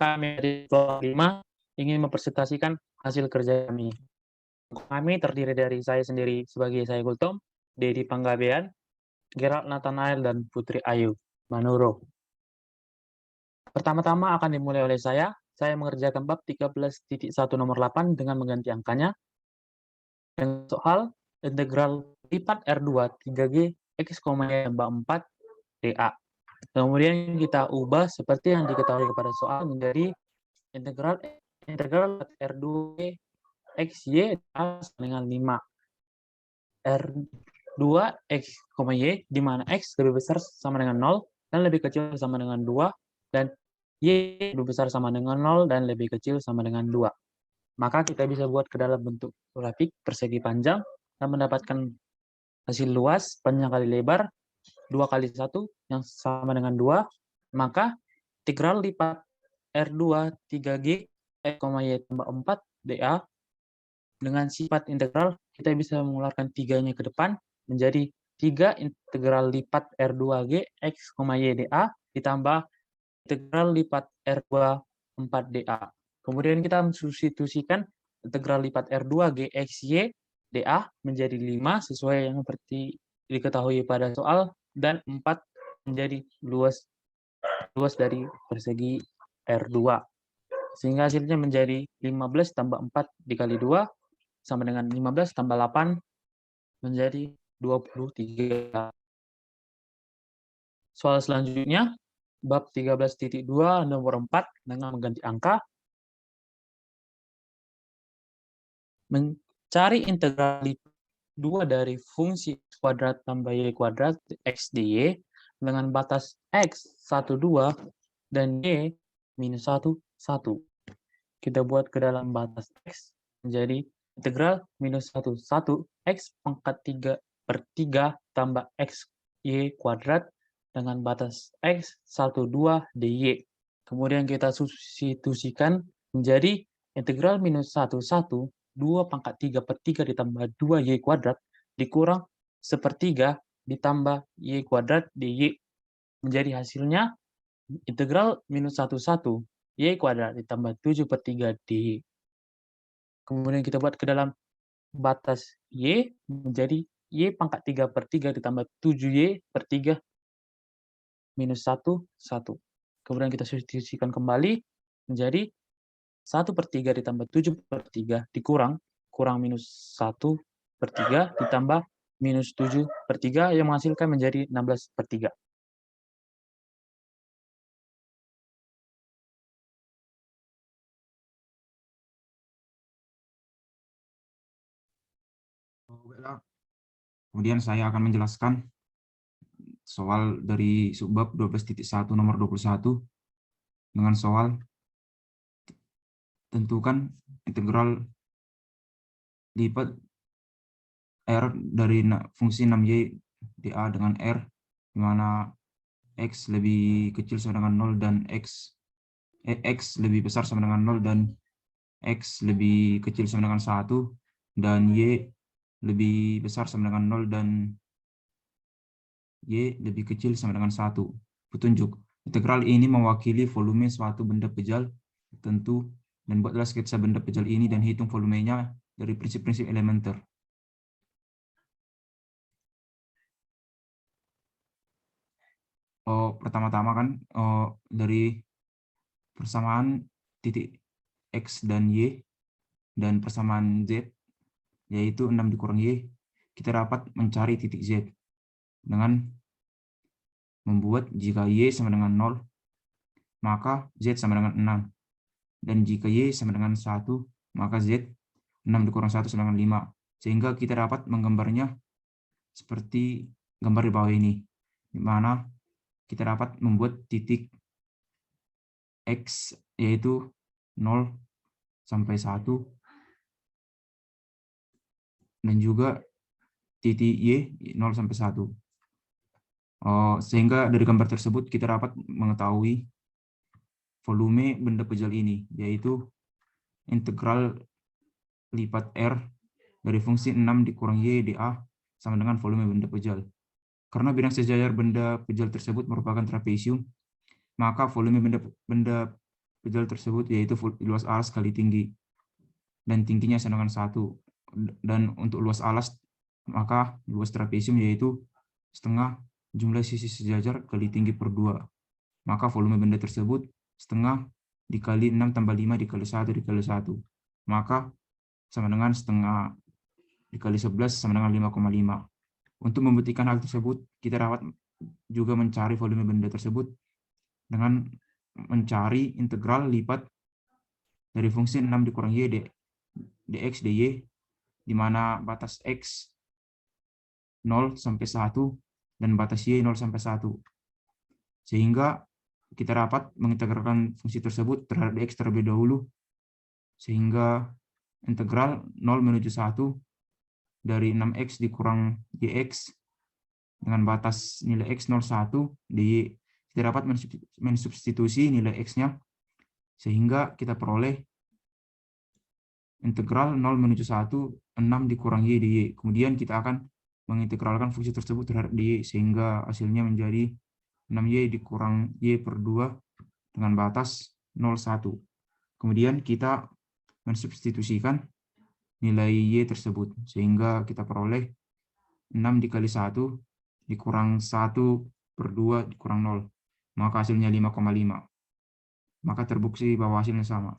kami dari kelompok 5 ingin mempresentasikan hasil kerja kami. Kami terdiri dari saya sendiri sebagai saya Gultom, Dedi Panggabean, Gerald Nathanael, dan Putri Ayu Manuro. Pertama-tama akan dimulai oleh saya. Saya mengerjakan bab 13.1 nomor 8 dengan mengganti angkanya. Dengan soal integral lipat R2 3G X, tambah 4 dA. Kemudian kita ubah seperti yang diketahui pada soal menjadi integral R2 X, Y sama dengan 5. R2 X, Y, di mana X lebih besar sama dengan 0 dan lebih kecil sama dengan 2, dan Y lebih besar sama dengan 0 dan lebih kecil sama dengan 2. Maka kita bisa buat ke dalam bentuk grafik persegi panjang dan mendapatkan hasil luas panjang kali lebar 2 kali 1 yang sama dengan 2. Maka integral lipat R2 3G X, Y tambah 4 dA dengan sifat integral kita bisa mengeluarkan 3-nya ke depan menjadi 3 integral lipat R2G X, Y dA ditambah integral lipat R2 4 dA. Kemudian kita mensubstitusikan integral lipat R2 G X, Y dA menjadi 5 sesuai yang seperti diketahui pada soal, dan 4 menjadi luas dari persegi R2. Sehingga hasilnya menjadi 15 tambah 4 dikali 2 sama dengan 15 tambah 8 menjadi 23. Soal selanjutnya, bab 13.2 nomor 4 dengan mengganti angka. Mencari integral 2 dari fungsi x kuadrat tambah y kuadrat x dy dengan batas x 1, 2 dan y minus 1, 1. Kita buat ke dalam batas x menjadi integral minus 1, 1 x pangkat 3/3 tambah x y kuadrat dengan batas x 1, 2 dy. Kemudian kita substitusikan menjadi integral minus 1, 1 2 pangkat 3/3 ditambah 2y kuadrat dikurang 1/3 ditambah y kuadrat dy. Menjadi hasilnya integral minus 1, 1 y kuadrat ditambah 7/3 dy. Kemudian kita buat ke dalam batas y menjadi y pangkat 3/3 ditambah 7y/3 minus 1, 1. Kemudian kita substitusikan kembali menjadi 1/3 ditambah 7/3 dikurang minus 1/3 ditambah minus 7/3 yang menghasilkan menjadi 16/3. Kemudian saya akan menjelaskan soal dari subbab 12.1 nomor 21 dengan soal tentukan integral lipat R dari fungsi 6y dA dengan R, di mana X lebih kecil sama dengan 0 dan X lebih besar sama dengan 0 dan X lebih kecil sama dengan 1, dan Y lebih besar sama dengan 0 dan Y lebih kecil sama dengan 1. Petunjuk. Integral ini mewakili volume suatu benda pejal tertentu, dan buatlah sketsa benda pejal ini dan hitung volumenya dari prinsip-prinsip elementer. Pertama-tama kan dari persamaan titik X dan Y dan persamaan Z, yaitu 6 dikurang Y, kita dapat mencari titik Z dengan membuat jika Y sama dengan 0, maka Z sama dengan 6. Dan jika Y sama dengan 1, maka Z 6 dikurang 1 sama dengan 5. Sehingga kita dapat menggambarnya seperti gambar di bawah ini, di mana kita dapat membuat titik X yaitu 0 sampai 1, dan juga titik Y 0 sampai 1. Sehingga dari gambar tersebut kita dapat mengetahui volume benda pejal ini, yaitu integral lipat R dari fungsi 6 dikurang Y dA sama dengan volume benda pejal. Karena bidang sejajar benda pejal tersebut merupakan trapesium, maka volume benda pejal tersebut, yaitu luas alas kali tinggi, dan tingginya sama dengan 1. Dan untuk luas alas, maka luas trapesium yaitu setengah jumlah sisi sejajar kali tinggi per 2. Maka volume benda tersebut setengah dikali 6 tambah 5 dikali 1 dikali 1. Maka sama dengan setengah dikali 11 sama dengan 5,5. Untuk membuktikan hal tersebut, kita dapat juga mencari volume benda tersebut dengan mencari integral lipat dari fungsi 6 dikurang y dx dy, di mana batas x 0 sampai 1 dan batas y 0 sampai 1. Sehingga kita dapat mengintegralkan fungsi tersebut terhadap dx terlebih dahulu, sehingga integral 0 menuju 1 dari 6x dikurang dx dengan batas nilai x 01 dy, kita dapat mensubstitusi nilai x-nya, sehingga kita peroleh integral 0 menuju 1, 6 dikurang y dy. Kemudian kita akan mengintegralkan fungsi tersebut terhadap dy, sehingga hasilnya menjadi 6y dikurang y per 2 dengan batas 0,1. Kemudian kita mensubstitusikan nilai y tersebut, sehingga kita peroleh 6 dikali 1 dikurang 1 per 2 dikurang 0. Maka hasilnya 5,5. Maka terbukti bahwa hasilnya sama.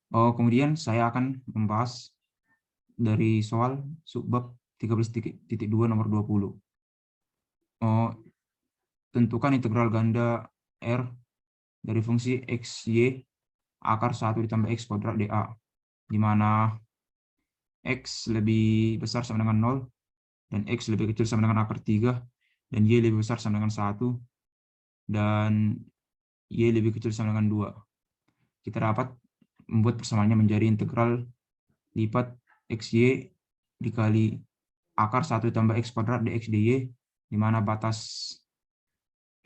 Kemudian saya akan membahas dari soal subbab 13.2 nomor 20. Tentukan integral ganda R dari fungsi x, y, akar 1 ditambah x kuadrat dA, di mana x lebih besar sama dengan 0, dan x lebih kecil sama dengan akar 3, dan y lebih besar sama dengan 1, dan y lebih kecil sama dengan 2. Kita dapat membuat persamaannya menjadi integral lipat xy dikali akar 1 tambah x kuadrat dx dy, di mana batas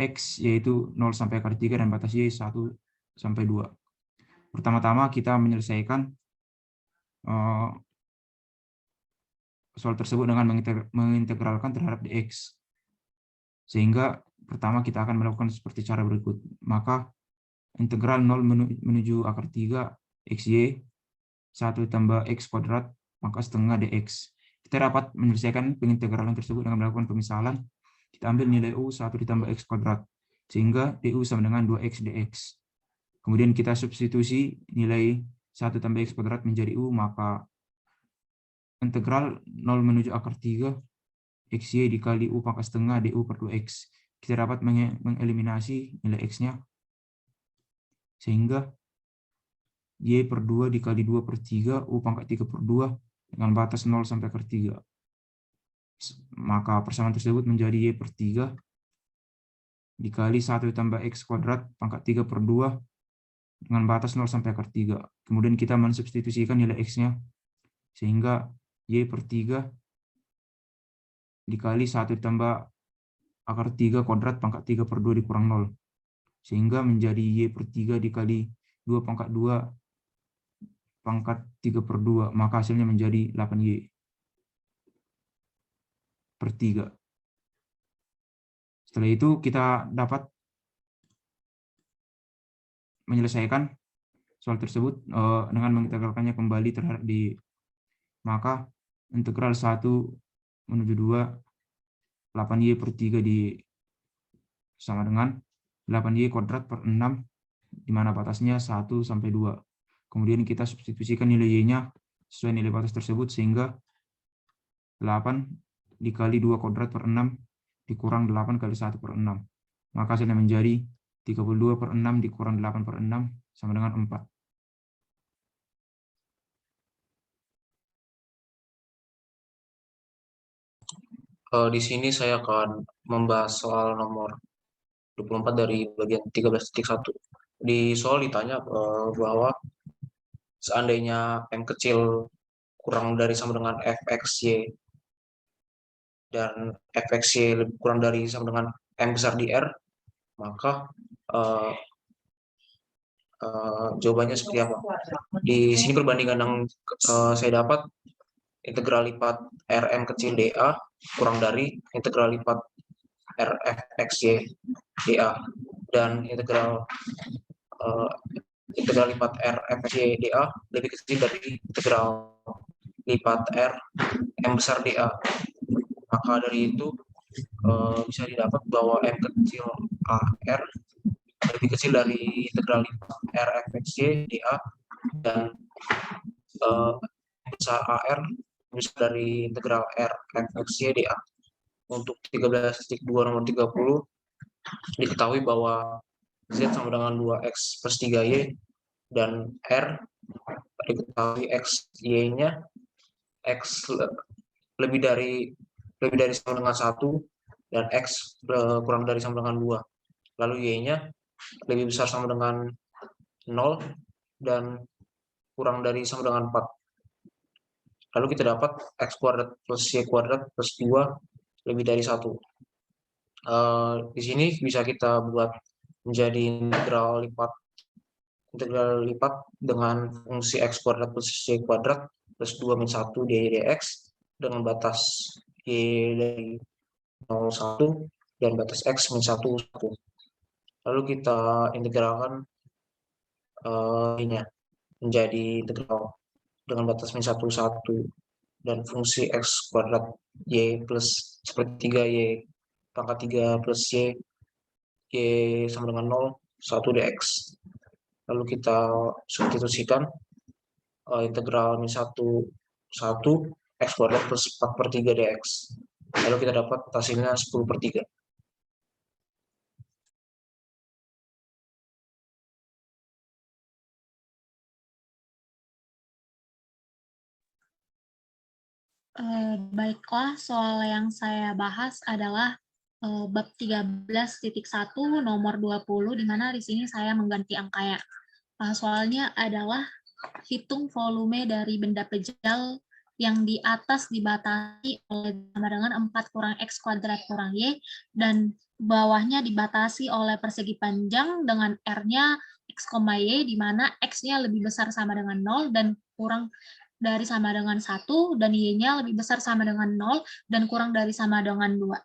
x yaitu 0 sampai akar 3 dan batas y 1 sampai 2. Pertama-tama kita menyelesaikan soal tersebut dengan mengintegralkan terhadap dx. Sehingga pertama kita akan melakukan seperti cara berikut. Maka integral 0 menuju akar 3 xy 1 tambah x kuadrat pangkat setengah dx. Kita dapat menyelesaikan pengintegralan tersebut dengan melakukan pemisalan. Kita ambil nilai u 1 ditambah x kuadrat, sehingga du sama dengan 2x dx. Kemudian kita substitusi nilai 1 tambah x kuadrat menjadi u, maka integral 0 menuju akar 3 xy dikali u pangkat setengah du per 2x. Kita dapat mengeliminasi nilai x-nya, sehingga y per 2 dikali 2 per 3 u pangkat 3 per 2 dengan batas 0 sampai akar 3. Maka persamaan tersebut menjadi y per 3 dikali 1 tambah x kuadrat pangkat 3 per 2 dengan batas 0 sampai akar 3. Kemudian kita mensubstitusikan nilai x-nya, sehingga y per 3 dikali 1 tambah akar 3 kuadrat pangkat 3 per 2 dikurang 0. Sehingga menjadi y per 3 dikali 2 pangkat 2 pangkat 3 per 2. Maka hasilnya menjadi 8y per 3. Setelah itu kita dapat menyelesaikan soal tersebut dengan mengintegralkannya kembali terhadap di. Maka integral 1 menuju 2, 8y per 3 sama dengan 8y kuadrat per 6, di mana batasnya 1 sampai 2. Kemudian kita substitusikan nilai y-nya sesuai nilai batas tersebut, sehingga 8 dikali 2 kuadrat per 6 dikurang 8 kali 1 per 6. Maka hasilnya menjadi 32 per 6 dikurang 8 per 6 sama dengan 4. Di sini saya akan membahas soal nomor 24 dari bagian 13.1. Di soal ditanya bahwa seandainya M kecil kurang dari sama dengan fxy dan fxy lebih kurang dari sama dengan M besar di R, maka jawabannya seperti apa? Di sini perbandingan yang saya dapat, integral lipat Rm kecil dA kurang dari integral lipat RFXY dA, dan integral lipat RFXY dA lebih kecil dari integral lipat R M besar dA. Maka dari itu bisa didapat bahwa M kecil AR lebih kecil dari integral lipat RFXY dA, dan besar AR bisa dari integral RFXY dA. Untuk 13.2 nomor 30 diketahui bahwa Z sama dengan 2X plus 3Y, dan R diketahui X, Y-nya X lebih dari sama dengan 1, dan X kurang dari sama dengan 2. Lalu Y-nya lebih besar sama dengan 0 dan kurang dari sama dengan 4. Lalu kita dapat X kuadrat plus Y kuadrat plus 2 lebih dari 1. Di sini bisa kita buat menjadi integral lipat dengan fungsi X kuadrat plus Y kuadrat plus 2 min 1 dx dengan batas Y dari 0, 1 dan batas X min 1, 1. Lalu kita integralkan ini menjadi integral dengan batas min 1, 1 dan fungsi X kuadrat Y plus seperti 3Y pangkat 3 plus Y sama dengan 0, 1 dx. Lalu kita substitusikan integral min 1, 1 X kuadrat plus 4/3 dx. Lalu kita dapat hasilnya 10/3. Baiklah, soal yang saya bahas adalah bab 13.1 nomor 20, di mana di sini saya mengganti angka ya. Soalnya adalah hitung volume dari benda pejal yang di atas dibatasi oleh sama dengan 4 kurang X kuadrat kurang Y, dan bawahnya dibatasi oleh persegi panjang dengan R-nya X, Y, di mana X-nya lebih besar sama dengan 0 dan kurang dari sama dengan 1, dan Y-nya lebih besar sama dengan 0 dan kurang dari sama dengan 2.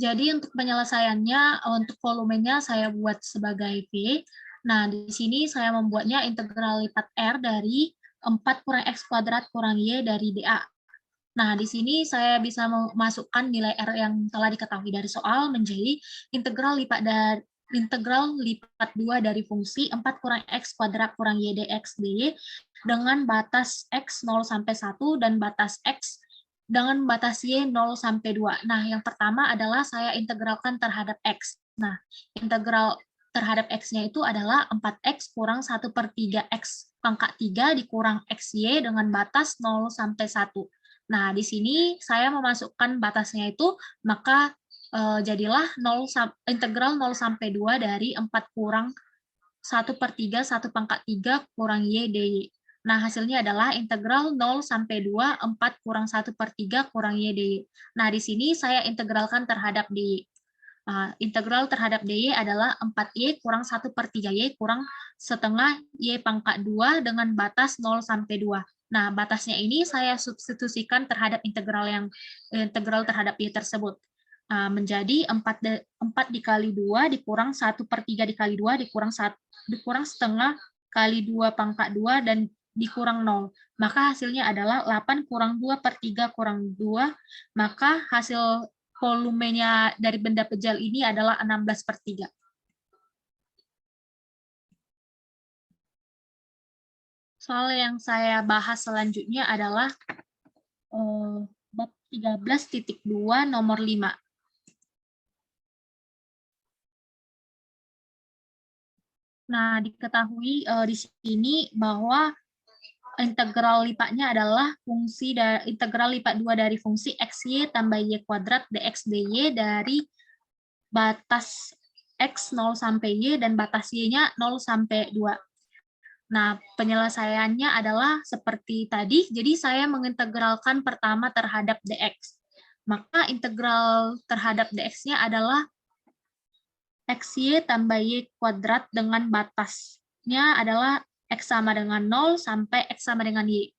Jadi untuk penyelesaiannya, untuk volumenya saya buat sebagai V. Nah, di sini saya membuatnya integral lipat R dari 4 kurang X kuadrat kurang Y dari dA. Nah, di sini saya bisa memasukkan nilai R yang telah diketahui dari soal menjadi integral lipat 2 dari fungsi 4 kurang X kuadrat kurang Y dx dy dengan batas X 0 sampai 1 dan batas X dengan batas Y 0 sampai 2. Nah, yang pertama adalah saya integralkan terhadap X. Nah, integral terhadap X-nya itu adalah 4X kurang 1/3 X pangkat 3 dikurang XY dengan batas 0 sampai 1. Nah, di sini saya memasukkan batasnya itu, maka jadilah integral 0 sampai 2 dari 4 kurang 1/3 1 pangkat 3 kurang Y dy. Nah, hasilnya adalah integral 0 sampai 2, 4 kurang 1/3 kurang Y dy. Nah, di sini saya integralkan terhadap dy. Integral terhadap dy adalah 4Y kurang 1/3 Y kurang setengah Y pangkat 2 dengan batas 0 sampai 2. Nah, batasnya ini saya substitusikan terhadap integral terhadap Y tersebut. Menjadi 4 dikali 2 dikurang 1/3 dikali 2 dikurang setengah kali 2 pangkat 2 dan dikurang 0. Maka hasilnya adalah 8 kurang 2/3 kurang 2, maka hasil volumenya dari benda pejal ini adalah 16/3. Soal yang saya bahas selanjutnya adalah bab 13.2 nomor 5. Nah, diketahui di sini bahwa integral lipatnya adalah integral lipat 2 dari fungsi XY tambah Y kuadrat dx dy dari batas X 0 sampai Y dan batas Y-nya 0 sampai 2. Nah, penyelesaiannya adalah seperti tadi, jadi saya mengintegralkan pertama terhadap dx. Maka integral terhadap dx-nya adalah XY tambah Y kuadrat dengan batasnya adalah X sama dengan 0 sampai X sama dengan Y.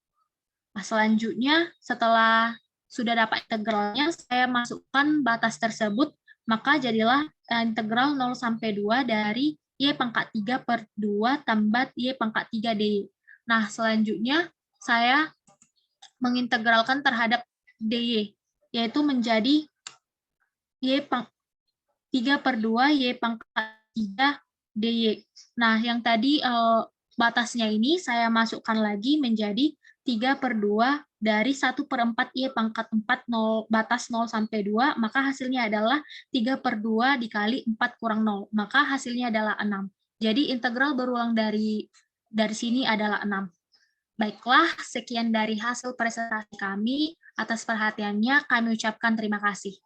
Nah, selanjutnya, setelah sudah dapat integralnya, saya masukkan batas tersebut, maka jadilah integral 0 sampai 2 dari Y pangkat 3 per 2 tambah Y pangkat 3 DY. Nah, selanjutnya saya mengintegralkan terhadap DY, yaitu menjadi Y pangkat 3 per 2 Y pangkat 3 DY. Nah, yang tadi batasnya ini saya masukkan lagi menjadi 3 per 2 dari 1 per 4 Y pangkat 4 batas 0 sampai 2, maka hasilnya adalah 3 per 2 dikali 4 kurang 0, maka hasilnya adalah 6. Jadi integral berulang dari sini adalah 6. Baiklah, sekian dari hasil presentasi kami. Atas perhatiannya kami ucapkan terima kasih.